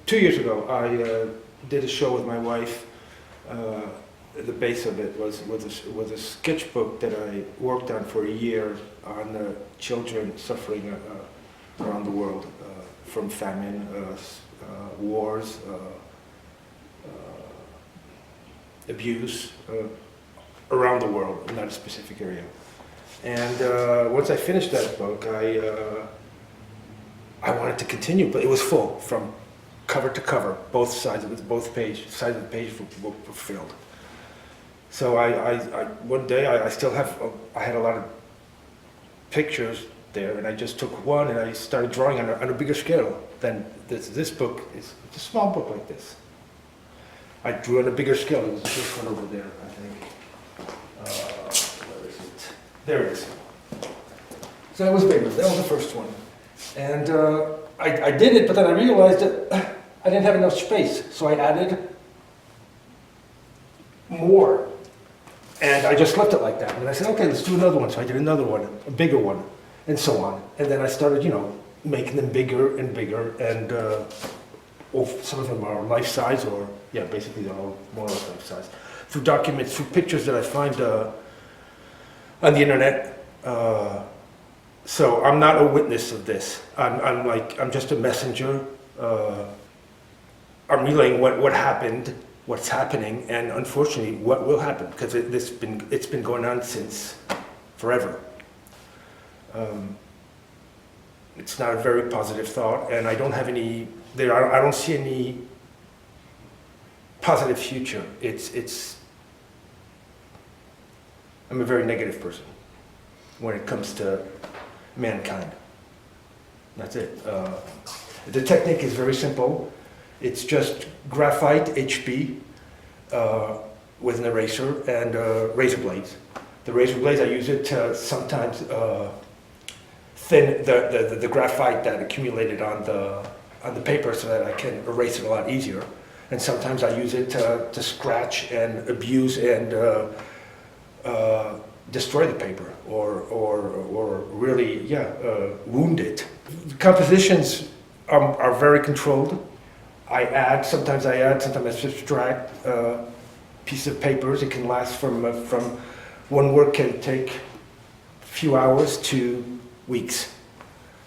2 years ago, I did a show with my wife. The base of it was a sketchbook that I worked on for a year on children suffering around the world from famine, wars, abuse around the world, not a specific area. And once I finished that book, I wanted to continue, but it was full from cover to cover. Both sides of it, both sides of the page were filled. So one day I still have, I had a lot of pictures there, and I just took one and I started drawing on a bigger scale than this book. It's a small book like this. I drew on a bigger scale. It was this one over there, I think. Where is it? There it is. So that was bigger. That was the first one. And I did it, but then I realized that I didn't have enough space. So I added more. And I just left it like that. And I said, okay, let's do another one. So I did another one, a bigger one, and so on. And then I started, making them bigger and bigger. And some of them are life-size, or, yeah, basically they're all more or less life-size. Through documents, through pictures that I find on the internet. So I'm not a witness of this. I'm just a messenger. I'm relaying what happened, what's happening, and unfortunately what will happen, because it's been going on since forever. It's not a very positive thought, and I don't have any. I don't see any positive future. I'm a very negative person when it comes to mankind. That's it. The technique is very simple. It's just graphite, HB, with an eraser and razor blades. The razor blades, I use it to sometimes thin the graphite that accumulated on the paper so that I can erase it a lot easier. And sometimes I use it to scratch and abuse and destroy the paper or really, wound it. The compositions are very controlled. Sometimes I subtract pieces of papers. It can last from one work can take a few hours to weeks.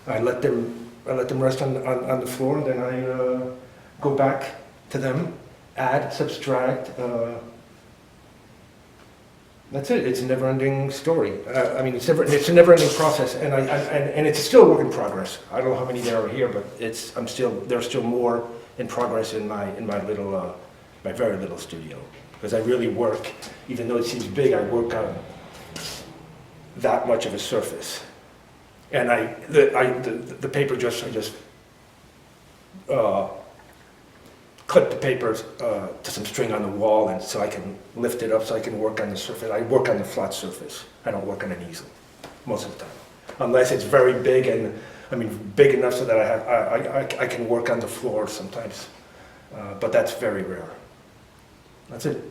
I let them rest on the floor, and then I go back to them, add, subtract. That's it. It's a never-ending story. It's a never-ending process, and it's still a work in progress. I don't know how many there are here, but there's still more in progress in my very little studio, because I really work, even though it seems big, I work on that much of a surface, and the paper I just clip the papers to some string on the wall, and so I can lift it up so I can work on the surface. I work on the flat surface. I don't work on an easel most of the time, unless it's very big and big enough so that I can work on the floor sometimes, but that's very rare. That's it.